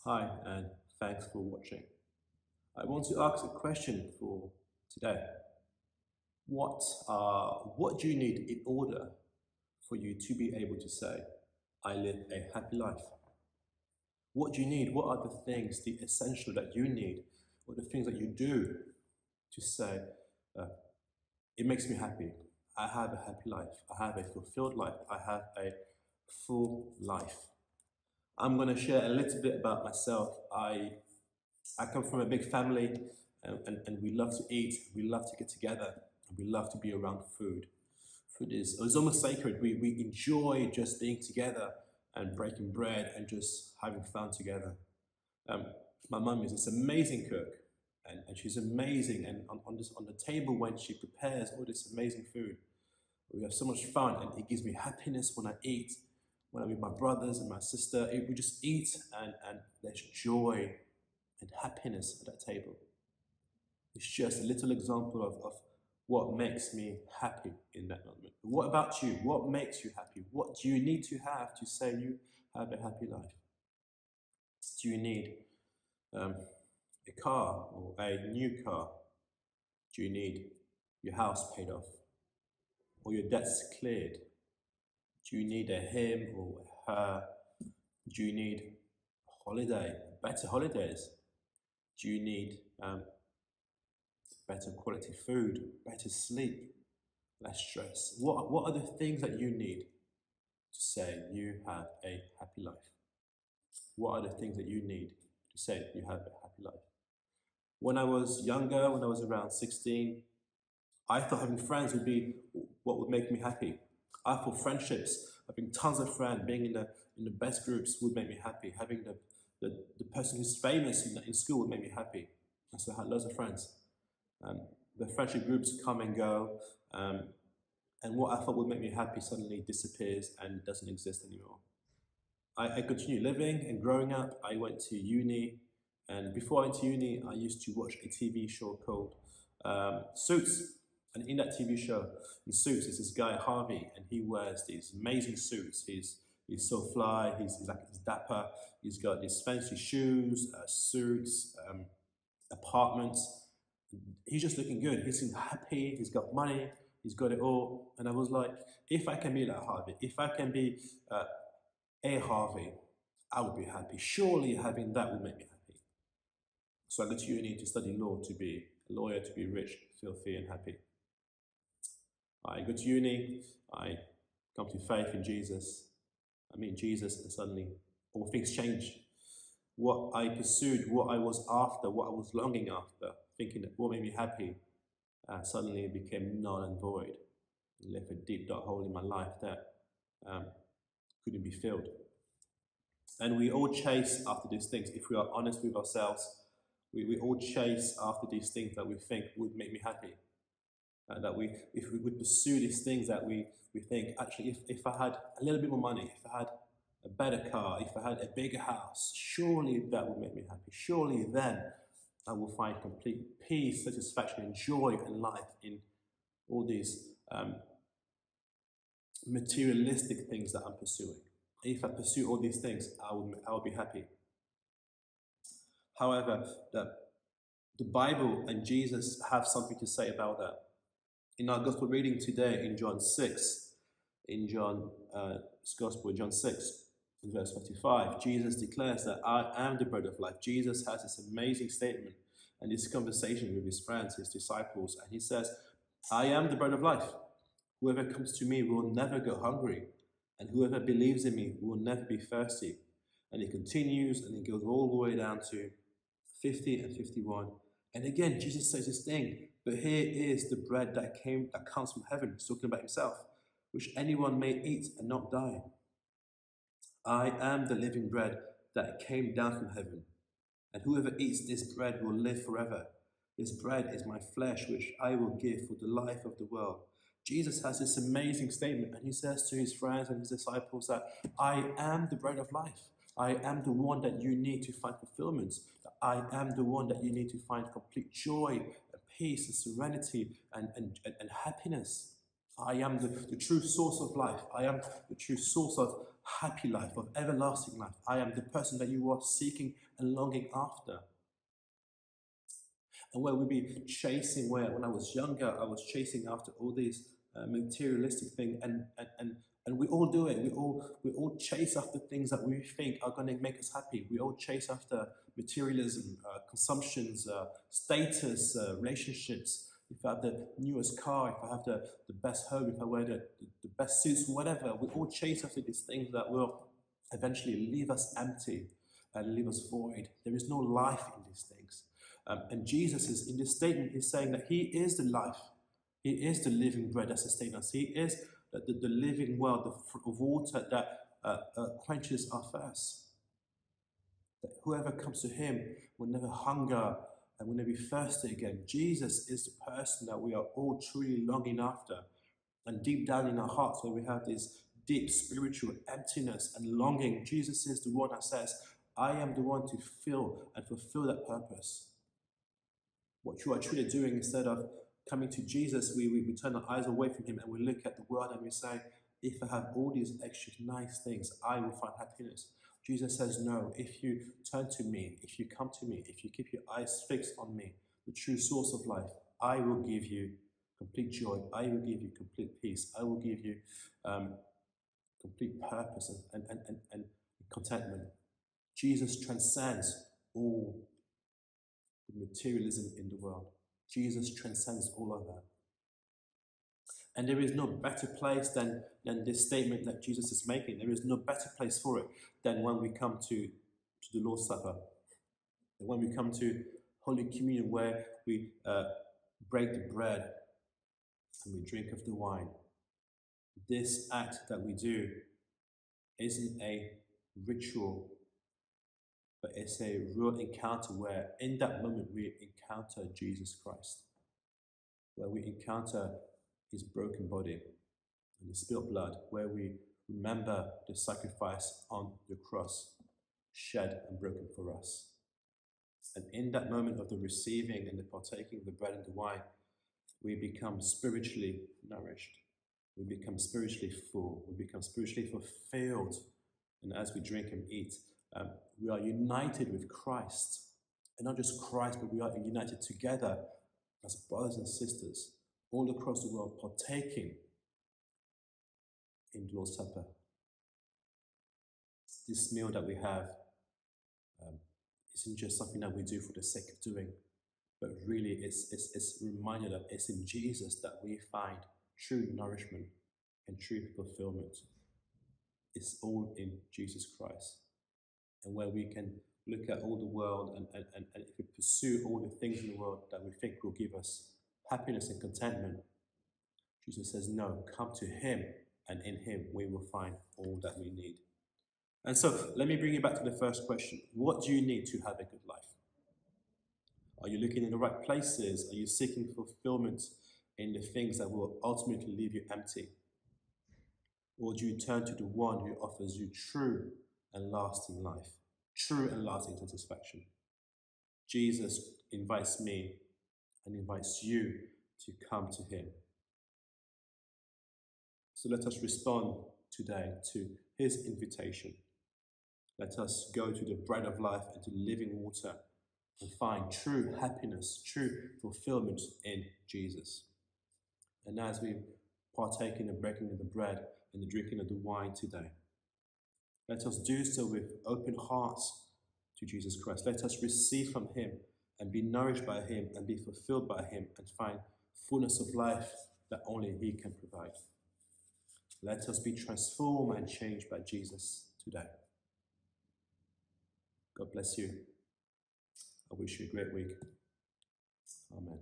Hi, and thanks for watching. I want to ask a question for today. What do you need in order for you to be able to say, I live a happy life? What do you need? What are the things, the essential that you need, or the things that you do to say, uh, it makes me happy. I have a happy life. I have a fulfilled life. I have a full life. I'm going to share a little bit about myself. I come from a big family, and we love to eat, we love to get together, and we love to be around food. Food is it's almost sacred. We enjoy just being together and breaking bread and just having fun together. Um, my mum is this amazing cook, and she's amazing. And on the table when she prepares all this amazing food, we have so much fun, and it gives me happiness when I eat. When I'm with my brothers and my sister, we just eat, and there's joy and happiness at that table. It's just a little example of what makes me happy in that moment. But what about you? What makes you happy? What do you need to have to say you have a happy life? Do you need a car or a new car? Do you need your house paid off or your debts cleared? Do you need a him or a her? Do you need a holiday, better holidays? Do you need better quality food, better sleep, less stress? What are the things that you need to say you have a happy life? What are the things that you need to say you have a happy life? When I was younger, when I was around 16, I thought having friends would be what would make me happy. I thought friendships, having tons of friends, being in the best groups would make me happy. Having the person who's famous in school would make me happy. And so I had loads of friends. Um, the friendship groups come and go, um, and what I thought would make me happy suddenly disappears and doesn't exist anymore. I continued living and growing up. I went to uni, and before I went to uni, I used to watch a TV show called Suits. And in that TV show, in Suits, is this guy Harvey, and he wears these amazing suits. He's so fly. He's dapper. He's got these fancy shoes, suits, apartments. He's just looking good. He seems happy. He's got money. He's got it all. And I was like, if I can be like Harvey, if I can be a Harvey, I would be happy. Surely having that would make me happy. So I go to uni to study law, to be a lawyer, to be rich, filthy, and happy. I go to uni, I come to faith in Jesus. I meet Jesus, and suddenly all things change. What I pursued, what I was after, what I was longing after, thinking that what made me happy, suddenly became null and void. It left a deep, dark hole in my life that um, couldn't be filled. And we all chase after these things. If we are honest with ourselves, we all chase after these things that we think would make me happy. If we would pursue these things that we think, actually, if I had a little bit more money, if I had a better car, if I had a bigger house, surely that would make me happy. Surely then I will find complete peace, satisfaction, and joy in life in all these materialistic things that I'm pursuing. If I pursue all these things, I will be happy. However, the Bible and Jesus have something to say about that. In our gospel reading today in John 6, in John's gospel, John 6, in verse 55, Jesus declares that I am the bread of life. Jesus has this amazing statement and this conversation with his friends, his disciples, and he says, I am the bread of life. Whoever comes to me will never go hungry, and whoever believes in me will never be thirsty. And he continues, and he goes all the way down to 50 and 51. And again, Jesus says this thing, but here is the bread that comes from heaven. He's talking about himself, which anyone may eat and not die. I am the living bread that came down from heaven, and whoever eats this bread will live forever. This bread is my flesh, which I will give for the life of the world. Jesus has this amazing statement, and he says to his friends and his disciples that I am the bread of life. I am the one that you need to find fulfillment. I am the one that you need to find complete joy and peace and serenity and happiness. I am the true source of life. I am the true source of happy life, of everlasting life. I am the person that you are seeking and longing after. And where we be chasing, where when I was younger, I was chasing after all these materialistic things, and we all do it. We all chase after things that we think are going to make us happy. We all chase after materialism, consumptions, status, relationships. If I have the newest car, if I have the best home, if I wear the best suits, whatever, we all chase after these things that will eventually leave us empty and leave us void. There is no life in these things. And Jesus is, in this statement, is saying that he is the life. He is the living bread that sustains us. He is the living well, the water that quenches our thirst. That whoever comes to him will never hunger and will never be thirsty again. Jesus is the person that we are all truly longing after. And deep down in our hearts, where we have this deep spiritual emptiness and longing, Jesus is the one that says, I am the one to fill and fulfill that purpose. What you are truly doing, instead of coming to Jesus, we turn our eyes away from him and we look at the world and we say, if I have all these extra nice things, I will find happiness. Jesus says, no, if you turn to me, if you come to me, if you keep your eyes fixed on me, the true source of life, I will give you complete joy. I will give you complete peace. I will give you complete purpose and contentment. Jesus transcends all the materialism in the world. Jesus transcends all of that. And there is no better place than this statement that Jesus is making. There is no better place for it than when we come to the Lord's Supper. And when we come to Holy Communion, where we break the bread and we drink of the wine. This act that we do isn't a ritual, but it's a real encounter where in that moment we encounter Jesus Christ, where we encounter his broken body and his spilled blood, where we remember the sacrifice on the cross, shed and broken for us. And in that moment of the receiving and the partaking of the bread and the wine, we become spiritually nourished. We become spiritually full. We become spiritually fulfilled. And as we drink and eat, we are united with Christ. And not just Christ, but we are united together as brothers and sisters all across the world, partaking in the Lord's Supper. This meal that we have isn't just something that we do for the sake of doing, but really it's a reminder that it's in Jesus that we find true nourishment and true fulfillment. It's all in Jesus Christ. And where we can look at all the world and if we pursue all the things in the world that we think will give us happiness and contentment, Jesus says, no, come to him, and in him we will find all that we need. And so let me bring you back to the first question. What do you need to have a good life? Are you looking in the right places? Are you seeking fulfillment in the things that will ultimately leave you empty? Or do you turn to the one who offers you true and lasting life, true and lasting satisfaction? Jesus invites me and invites you to come to him. So let us respond today to his invitation. Let us go to the bread of life and to living water and find true happiness, true fulfillment in Jesus. And as we partake in the breaking of the bread and the drinking of the wine today, let us do so with open hearts to Jesus Christ. Let us receive from him and be nourished by him and be fulfilled by him and find fullness of life that only he can provide. Let us be transformed and changed by Jesus today. God bless you. I wish you a great week. Amen.